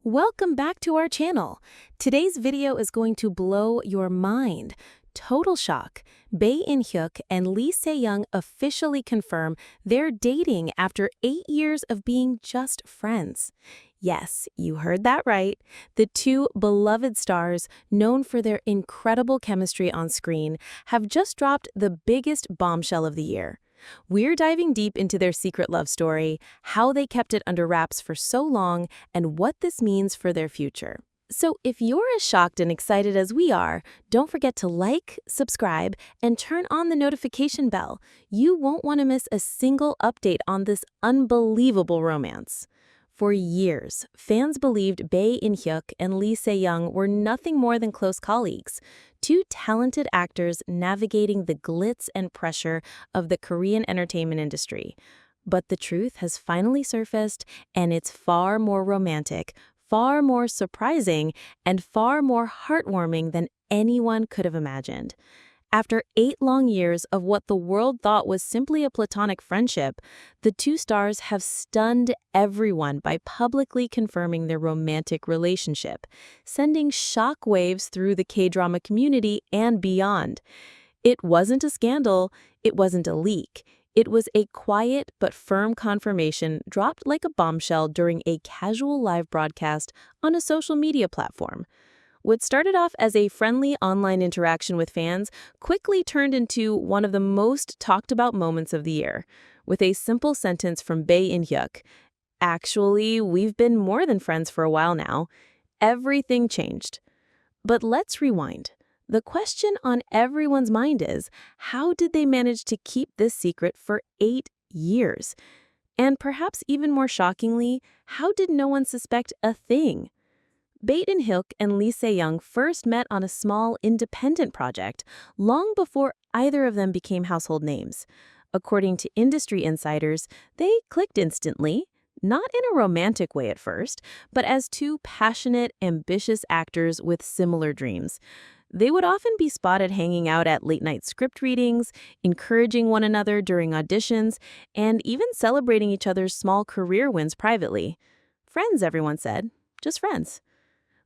Welcome back to our channel. Today's video is going to blow your mind. Total shock. Bae In Hyuk and Lee Se-young officially confirm they're dating after 8 years of being just friends. Yes, you heard that right. The two beloved stars, known for their incredible chemistry on screen, have just dropped the biggest bombshell of the year. We're diving deep into their secret love story, how they kept it under wraps for so long, and what this means for their future. So if you're as shocked and excited as we are, don't forget to like, subscribe, and turn on the notification bell. You won't want to miss a single update on this unbelievable romance. For years, fans believed Bae In Hyuk and Lee Se-young were nothing more than close colleagues, two talented actors navigating the glitz and pressure of the Korean entertainment industry. But the truth has finally surfaced, and it's far more romantic, far more surprising, and far more heartwarming than anyone could have imagined. After 8 long years of what the world thought was simply a platonic friendship, the two stars have stunned everyone by publicly confirming their romantic relationship, sending shockwaves through the K-drama community and beyond. It wasn't a scandal, it wasn't a leak. It was a quiet but firm confirmation dropped like a bombshell during a casual live broadcast on a social media platform. What started off as a friendly online interaction with fans quickly turned into one of the most talked about moments of the year, with a simple sentence from Bae In Hyuk. Actually, we've been more than friends for a while now. Everything changed. But let's rewind. The question on everyone's mind is, how did they manage to keep this secret for 8 years? And perhaps even more shockingly, how did no one suspect a thing? Bae In Hyuk and Lee Se-young first met on a small, independent project long before either of them became household names. According to industry insiders, they clicked instantly, not in a romantic way at first, but as two passionate, ambitious actors with similar dreams. They would often be spotted hanging out at late-night script readings, encouraging one another during auditions, and even celebrating each other's small career wins privately. Friends, everyone said. Just friends.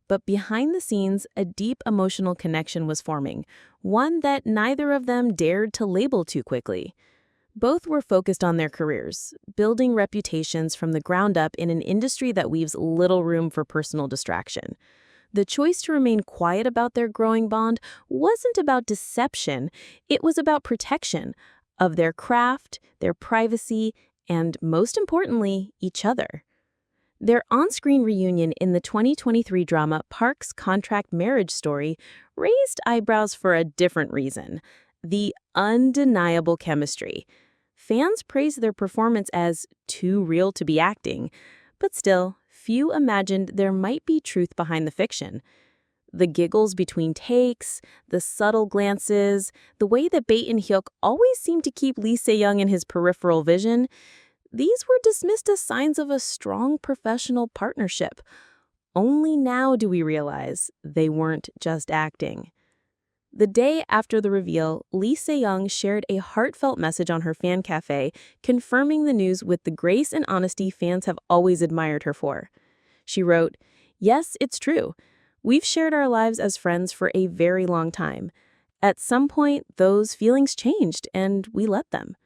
But behind the scenes, a deep emotional connection was forming, one that neither of them dared to label too quickly. Both were focused on their careers, building reputations from the ground up in an industry that leaves little room for personal distraction. The choice to remain quiet about their growing bond wasn't about deception, it was about protection of their craft, their privacy, and most importantly, each other. Their on-screen reunion in the 2023 drama Park's Contract Marriage Story raised eyebrows for a different reason: the undeniable chemistry. Fans praised their performance as too real to be acting, but still, few imagined there might be truth behind the fiction. The giggles between takes, the subtle glances, the way that Bae In Hyuk always seemed to keep Lee Se-young in his peripheral vision, these were dismissed as signs of a strong professional partnership. Only now do we realize they weren't just acting. The day after the reveal, Lee Se-young shared a heartfelt message on her fan cafe, confirming the news with the grace and honesty fans have always admired her for. She wrote, "Yes, it's true. We've shared our lives as friends for a very long time. At some point, those feelings changed, and we let them."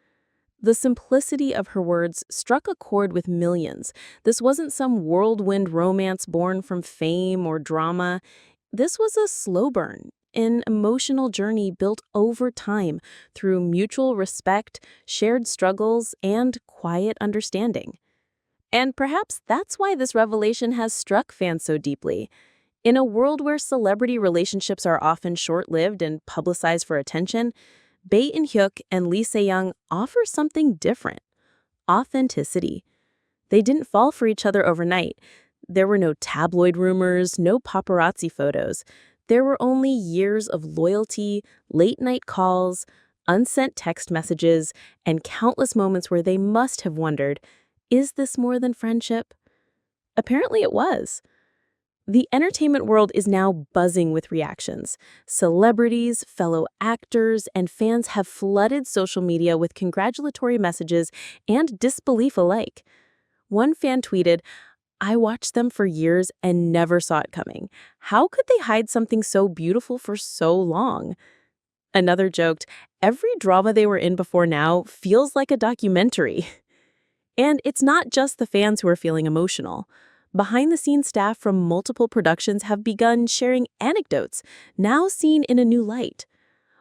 The simplicity of her words struck a chord with millions. This wasn't some whirlwind romance born from fame or drama. This was a slow burn, an emotional journey built over time through mutual respect, shared struggles, and quiet understanding. And perhaps that's why this revelation has struck fans so deeply. In a world where celebrity relationships are often short-lived and publicized for attention, Bae In Hyuk and Lee Se-young offer something different: authenticity. They didn't fall for each other overnight. There were no tabloid rumors, no paparazzi photos. There were only years of loyalty, late-night calls, unsent text messages, and countless moments where they must have wondered, is this more than friendship? Apparently it was. The entertainment world is now buzzing with reactions. Celebrities, fellow actors, and fans have flooded social media with congratulatory messages and disbelief alike. One fan tweeted, I watched them for years and never saw it coming. How could they hide something so beautiful for so long? Another joked, every drama they were in before now feels like a documentary. And it's not just the fans who are feeling emotional. Behind-the-scenes staff from multiple productions have begun sharing anecdotes, now seen in a new light.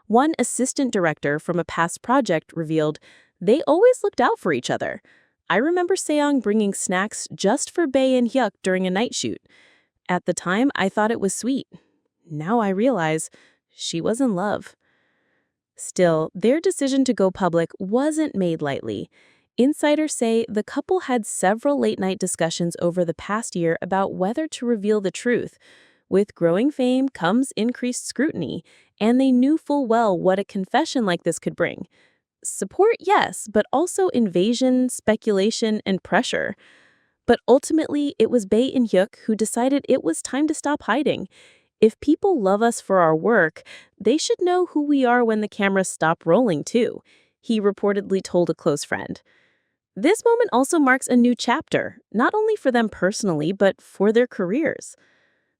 One assistant director from a past project revealed, they always looked out for each other. I remember Seong bringing snacks just for Bae and Hyuk during a night shoot. At the time, I thought it was sweet. Now I realize she was in love. Still, their decision to go public wasn't made lightly. Insiders say the couple had several late-night discussions over the past year about whether to reveal the truth. With growing fame comes increased scrutiny, and they knew full well what a confession like this could bring. Support, yes, but also invasion, speculation, and pressure. But ultimately, it was Bae and Hyuk who decided it was time to stop hiding. If people love us for our work, they should know who we are when the cameras stop rolling, too, he reportedly told a close friend. This moment also marks a new chapter, not only for them personally, but for their careers.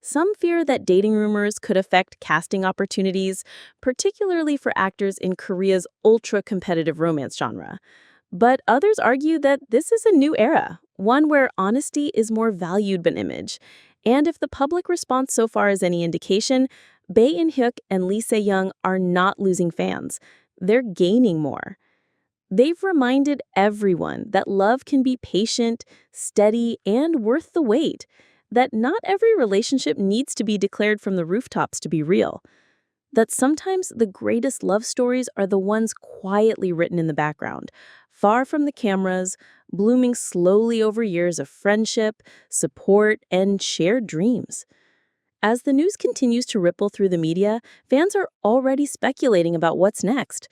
Some fear that dating rumors could affect casting opportunities, particularly for actors in Korea's ultra-competitive romance genre. But others argue that this is a new era, one where honesty is more valued than image. And if the public response so far is any indication, Bae In-hyuk and Lee Se-young are not losing fans. They're gaining more. They've reminded everyone that love can be patient, steady, and worth the wait. That not every relationship needs to be declared from the rooftops to be real. That sometimes the greatest love stories are the ones quietly written in the background, far from the cameras, blooming slowly over years of friendship, support, and shared dreams. As the news continues to ripple through the media, fans are already speculating about what's next.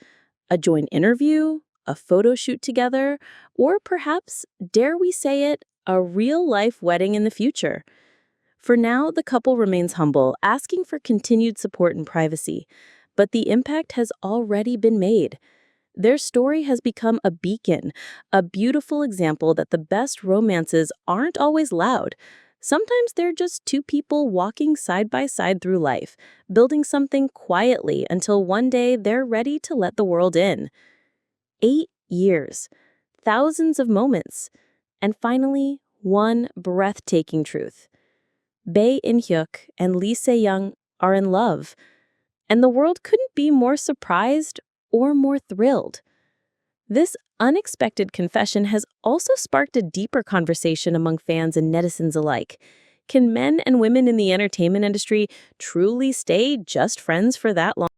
A joint interview, a photo shoot together, or perhaps, dare we say it, a real-life wedding in the future. For now, the couple remains humble, asking for continued support and privacy. But the impact has already been made. Their story has become a beacon, a beautiful example that the best romances aren't always loud. Sometimes they're just two people walking side by side through life, building something quietly until one day they're ready to let the world in. 8 years, thousands of moments, and finally, one breathtaking truth. Bae In-hyuk and Lee Se-young are in love, and the world couldn't be more surprised or more thrilled. This unexpected confession has also sparked a deeper conversation among fans and netizens alike. Can men and women in the entertainment industry truly stay just friends for that long?